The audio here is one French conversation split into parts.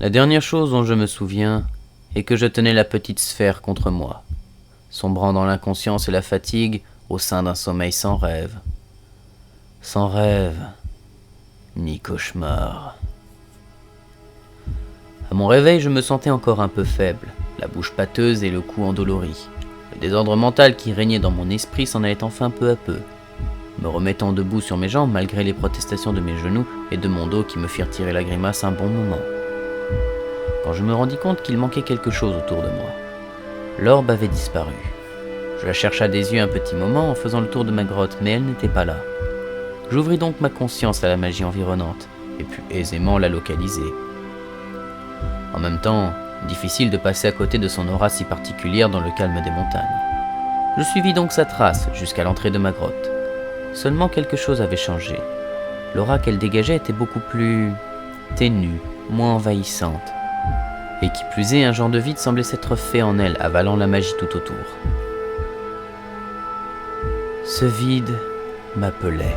La dernière chose dont je me souviens est que je tenais la petite sphère contre moi, sombrant dans l'inconscience et la fatigue au sein d'un sommeil sans rêve. Sans rêve, ni cauchemar. À mon réveil, je me sentais encore un peu faible, la bouche pâteuse et le cou endolori. Le désordre mental qui régnait dans mon esprit s'en allait enfin peu à peu, me remettant debout sur mes jambes malgré les protestations de mes genoux et de mon dos qui me firent tirer la grimace un bon moment. Quand je me rendis compte qu'il manquait quelque chose autour de moi, l'orbe avait disparu. Je la chercha des yeux un petit moment en faisant le tour de ma grotte, mais elle n'était pas là. J'ouvris donc ma conscience à la magie environnante et pus aisément la localiser. En même temps, difficile de passer à côté de son aura si particulière dans le calme des montagnes. Je suivis donc sa trace jusqu'à l'entrée de ma grotte. Seulement quelque chose avait changé. L'aura qu'elle dégageait était beaucoup plus ténue, moins envahissante. Et qui plus est, un genre de vide semblait s'être fait en elle, avalant la magie tout autour. Ce vide m'appelait.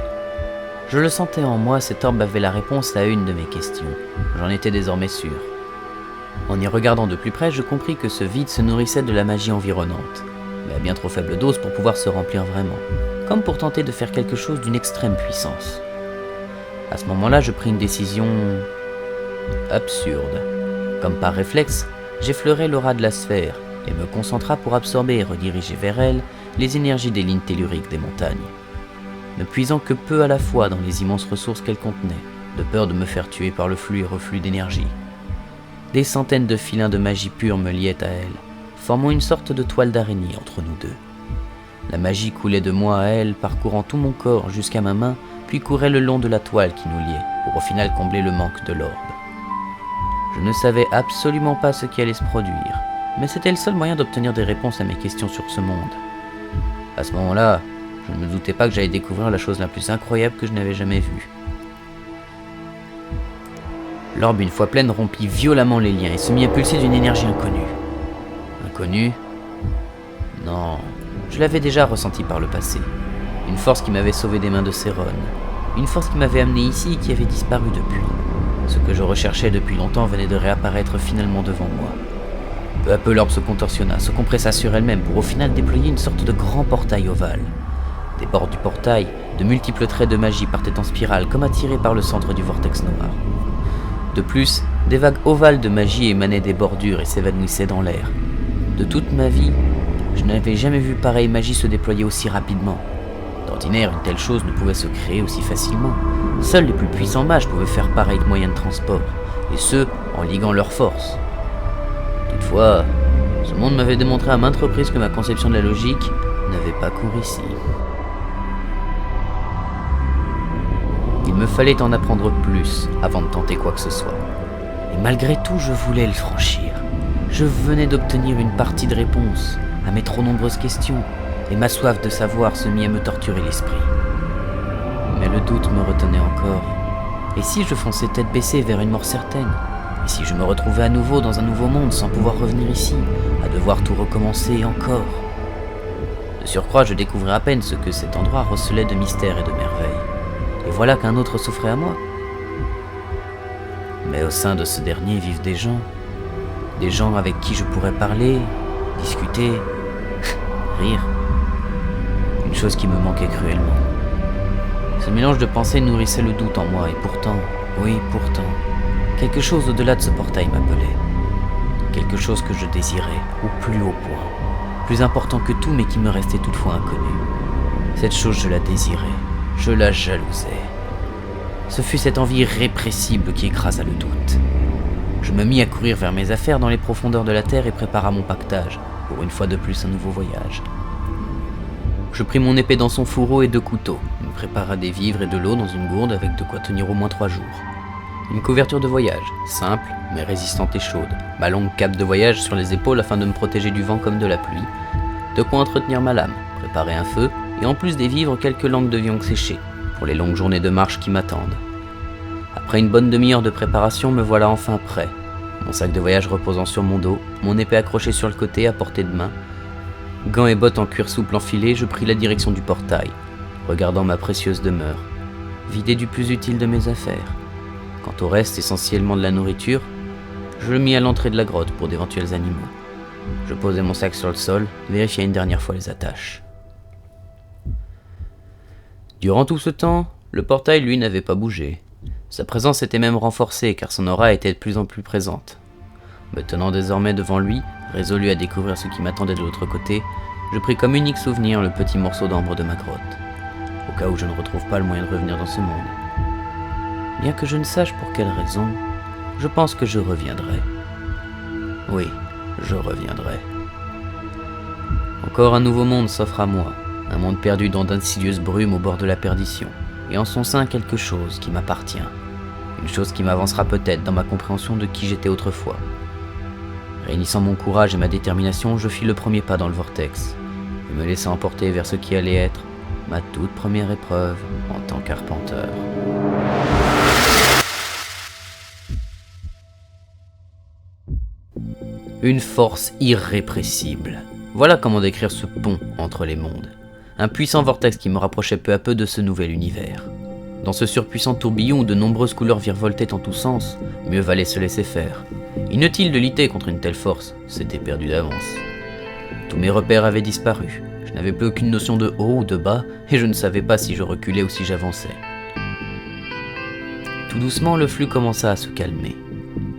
Je le sentais en moi, cet orbe avait la réponse à une de mes questions. J'en étais désormais sûr. En y regardant de plus près, je compris que ce vide se nourrissait de la magie environnante, mais à bien trop faible dose pour pouvoir se remplir vraiment, comme pour tenter de faire quelque chose d'une extrême puissance. À ce moment-là, je pris une décision absurde. Comme par réflexe, j'effleurai l'aura de la sphère et me concentra pour absorber et rediriger vers elle les énergies des lignes telluriques des montagnes, ne puisant que peu à la fois dans les immenses ressources qu'elles contenaient, de peur de me faire tuer par le flux et reflux d'énergie. Des centaines de filins de magie pure me liaient à elle, formant une sorte de toile d'araignée entre nous deux. La magie coulait de moi à elle, parcourant tout mon corps jusqu'à ma main, puis courait le long de la toile qui nous liait, pour au final combler le manque de l'orbe. Je ne savais absolument pas ce qui allait se produire, mais c'était le seul moyen d'obtenir des réponses à mes questions sur ce monde. À ce moment-là, je ne me doutais pas que j'allais découvrir la chose la plus incroyable que je n'avais jamais vue. L'orbe, une fois pleine, rompit violemment les liens et se mit à pulser d'une énergie inconnue. Inconnue ? Non, je l'avais déjà ressentie par le passé. Une force qui m'avait sauvé des mains de Céron. Une force qui m'avait amené ici et qui avait disparu depuis. Ce que je recherchais depuis longtemps venait de réapparaître finalement devant moi. Peu à peu, l'orbe se contorsionna, se compressa sur elle-même pour au final déployer une sorte de grand portail ovale. Des bords du portail, de multiples traits de magie partaient en spirale comme attirés par le centre du vortex noir. De plus, des vagues ovales de magie émanaient des bordures et s'évanouissaient dans l'air. De toute ma vie, je n'avais jamais vu pareille magie se déployer aussi rapidement. D'ordinaire, une telle chose ne pouvait se créer aussi facilement. Seuls les plus puissants mages pouvaient faire pareil moyen de transport, et ce, en liguant leurs forces. Toutefois, ce monde m'avait démontré à maintes reprises que ma conception de la logique n'avait pas cours ici. Il me fallait en apprendre plus avant de tenter quoi que ce soit. Et malgré tout, je voulais le franchir. Je venais d'obtenir une partie de réponse à mes trop nombreuses questions, et ma soif de savoir se mit à me torturer l'esprit. Mais le doute me retenait encore. Et si je fonçais tête baissée vers une mort certaine ? Et si je me retrouvais à nouveau dans un nouveau monde sans pouvoir revenir ici, à devoir tout recommencer encore ? De surcroît, je découvrais à peine ce que cet endroit recelait de mystère et de merveille. Et voilà qu'un autre s'offrait à moi. Mais au sein de ce dernier vivent des gens avec qui je pourrais parler, discuter, rire. Une chose qui me manquait cruellement. Ce mélange de pensées nourrissait le doute en moi, et pourtant, oui, pourtant, quelque chose au-delà de ce portail m'appelait. Quelque chose que je désirais, au plus haut point. Plus important que tout, mais qui me restait toutefois inconnu. Cette chose, je la désirais. Je la jalousais. Ce fut cette envie irrépressible qui écrasa le doute. Je me mis à courir vers mes affaires dans les profondeurs de la terre et prépara mon pactage, pour une fois de plus un nouveau voyage. Je pris mon épée dans son fourreau et 2 couteaux, me prépara des vivres et de l'eau dans une gourde avec de quoi tenir au moins 3 jours. Une couverture de voyage, simple mais résistante et chaude, ma longue cape de voyage sur les épaules afin de me protéger du vent comme de la pluie, de quoi entretenir ma lame, préparer un feu, et en plus des vivres, quelques langues de viande séchées, pour les longues journées de marche qui m'attendent. Après une bonne demi-heure de préparation, me voilà enfin prêt. Mon sac de voyage reposant sur mon dos, mon épée accrochée sur le côté à portée de main. Gants et bottes en cuir souple enfilés, je pris la direction du portail, regardant ma précieuse demeure, vidée du plus utile de mes affaires. Quant au reste, essentiellement de la nourriture, Je le mis à l'entrée de la grotte pour d'éventuels animaux. Je posai mon sac sur le sol, vérifiai une dernière fois les attaches. Durant tout ce temps, le portail, lui, n'avait pas bougé. Sa présence était même renforcée car son aura était de plus en plus présente. Me tenant désormais devant lui, résolu à découvrir ce qui m'attendait de l'autre côté, je pris comme unique souvenir le petit morceau d'ambre de ma grotte, au cas où je ne retrouve pas le moyen de revenir dans ce monde. Bien que je ne sache pour quelle raison, je pense que je reviendrai. Oui, je reviendrai. Encore un nouveau monde s'offre à moi, un monde perdu dans d'insidieuses brumes au bord de la perdition, et en son sein quelque chose qui m'appartient, une chose qui m'avancera peut-être dans ma compréhension de qui j'étais autrefois. Réunissant mon courage et ma détermination, je fis le premier pas dans le vortex, et me laissant emporter vers ce qui allait être ma toute première épreuve en tant qu'arpenteur. Une force irrépressible. Voilà comment décrire ce pont entre les mondes. Un puissant vortex qui me rapprochait peu à peu de ce nouvel univers. Dans ce surpuissant tourbillon où de nombreuses couleurs virevoltaient en tous sens, mieux valait se laisser faire. Inutile de lutter contre une telle force, c'était perdu d'avance. Tous mes repères avaient disparu. Je n'avais plus aucune notion de haut ou de bas, et je ne savais pas si je reculais ou si j'avançais. Tout doucement, le flux commença à se calmer.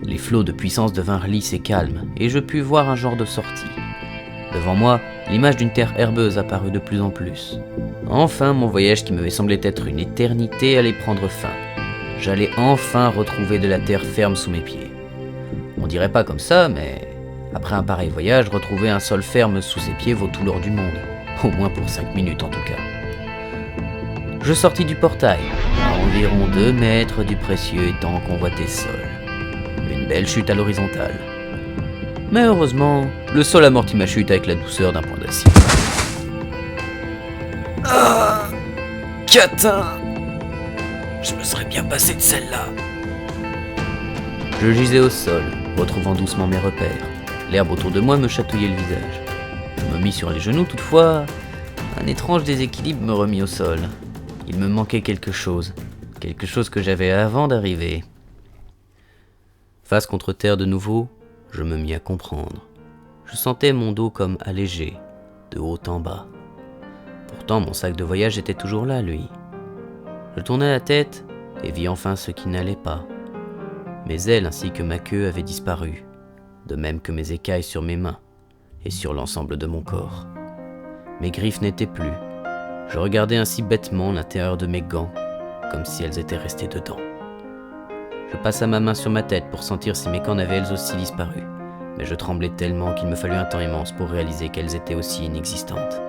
Les flots de puissance devinrent lisses et calmes, et je pus voir un genre de sortie. Devant moi, l'image d'une terre herbeuse apparut de plus en plus. Enfin, mon voyage qui m'avait semblé être une éternité allait prendre fin. J'allais enfin retrouver de la terre ferme sous mes pieds. On dirait pas comme ça, mais après un pareil voyage, retrouver un sol ferme sous ses pieds vaut tout l'or du monde. Au moins pour 5 minutes en tout cas. Je sortis du portail, à environ 2 mètres du précieux et tant convoité sol. Une belle chute à l'horizontale. Mais heureusement, le sol amortit ma chute avec la douceur d'un point d'acier. Ah, catin! Je me serais bien passé de celle-là. Je gisais au sol, retrouvant doucement mes repères. L'herbe autour de moi me chatouillait le visage. Je me mis sur les genoux, toutefois, un étrange déséquilibre me remit au sol. Il me manquait quelque chose que j'avais avant d'arriver. Face contre terre de nouveau, je me mis à comprendre. Je sentais mon dos comme allégé, de haut en bas. Pourtant, mon sac de voyage était toujours là, lui. Je tournai la tête et vis enfin ce qui n'allait pas. Mes ailes ainsi que ma queue avaient disparu, de même que mes écailles sur mes mains et sur l'ensemble de mon corps. Mes griffes n'étaient plus. Je regardais ainsi bêtement l'intérieur de mes gants, comme si elles étaient restées dedans. Je passa ma main sur ma tête pour sentir si mes cornes avaient elles aussi disparu, mais je tremblais tellement qu'il me fallut un temps immense pour réaliser qu'elles étaient aussi inexistantes.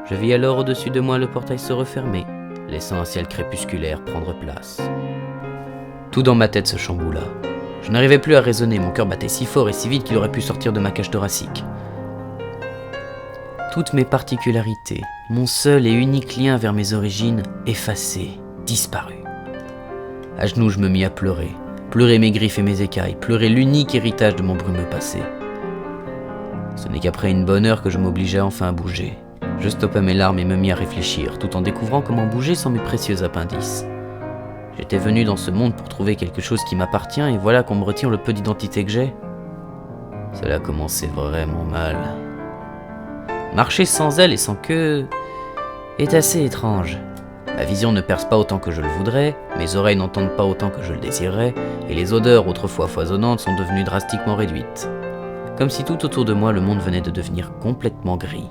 Je vis alors au-dessus de moi le portail se refermer, laissant un ciel crépusculaire prendre place. Tout dans ma tête se chamboula. Je n'arrivais plus à raisonner, mon cœur battait si fort et si vite qu'il aurait pu sortir de ma cage thoracique. Toutes mes particularités, mon seul et unique lien vers mes origines, effacées, disparues. À genoux, je me mis à pleurer mes griffes et mes écailles, pleurer l'unique héritage de mon brumeux passé. Ce n'est qu'après une bonne heure que je m'obligeai enfin à bouger. Je stoppai mes larmes et me mis à réfléchir, tout en découvrant comment bouger sans mes précieux appendices. J'étais venu dans ce monde pour trouver quelque chose qui m'appartient, et voilà qu'on me retire le peu d'identité que j'ai. Cela commençait vraiment mal. Marcher sans ailes et sans queue est assez étrange. Ma vision ne perce pas autant que je le voudrais, mes oreilles n'entendent pas autant que je le désirerais, et les odeurs autrefois foisonnantes sont devenues drastiquement réduites. Comme si tout autour de moi le monde venait de devenir complètement gris.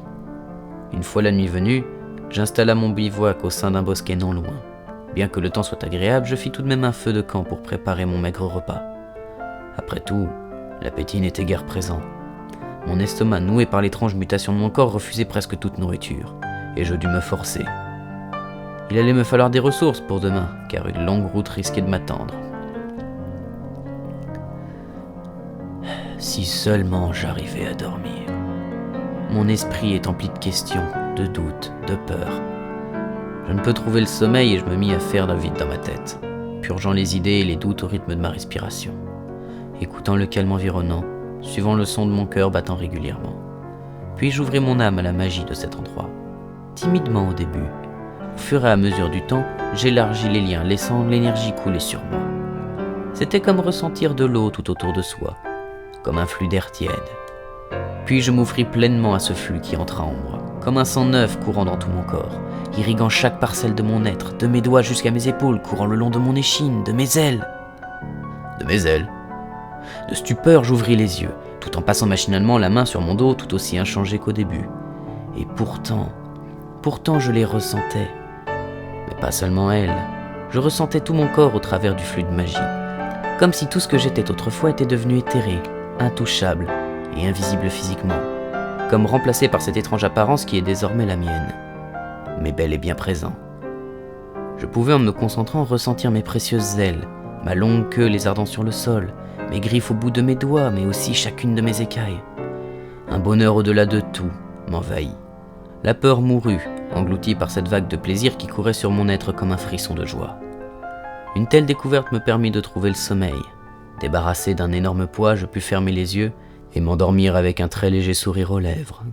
Une fois la nuit venue, j'installa mon bivouac au sein d'un bosquet non loin. Bien que le temps soit agréable, je fis tout de même un feu de camp pour préparer mon maigre repas. Après tout, l'appétit n'était guère présent. Mon estomac, noué par l'étrange mutation de mon corps, refusait presque toute nourriture, et je dus me forcer. Il allait me falloir des ressources pour demain, car une longue route risquait de m'attendre. Si seulement j'arrivais à dormir. Mon esprit est empli de questions, de doutes, de peurs. Je ne peux trouver le sommeil et je me mis à faire d'un vide dans ma tête, purgeant les idées et les doutes au rythme de ma respiration, écoutant le calme environnant, suivant le son de mon cœur battant régulièrement. Puis j'ouvris mon âme à la magie de cet endroit, timidement au début. Au fur et à mesure du temps, j'élargis les liens, laissant l'énergie couler sur moi. C'était comme ressentir de l'eau tout autour de soi, comme un flux d'air tiède. Puis je m'ouvris pleinement à ce flux qui entra en moi, comme un sang neuf courant dans tout mon corps, irriguant chaque parcelle de mon être, de mes doigts jusqu'à mes épaules, courant le long de mon échine, de mes ailes. De mes ailes. De stupeur, j'ouvris les yeux, tout en passant machinalement la main sur mon dos, tout aussi inchangé qu'au début. Et pourtant je les ressentais. Mais pas seulement elles. Je ressentais tout mon corps au travers du flux de magie. Comme si tout ce que j'étais autrefois était devenu éthéré, intouchable et invisible physiquement. Comme remplacé par cette étrange apparence qui est désormais la mienne. Mais bel et bien présent. Je pouvais en me concentrant ressentir mes précieuses ailes, ma longue queue lézardant sur le sol, mes griffes au bout de mes doigts, mais aussi chacune de mes écailles. Un bonheur au-delà de tout m'envahit. La peur mourut, engloutie par cette vague de plaisir qui courait sur mon être comme un frisson de joie. Une telle découverte me permit de trouver le sommeil. Débarrassé d'un énorme poids, je pus fermer les yeux et m'endormir avec un très léger sourire aux lèvres.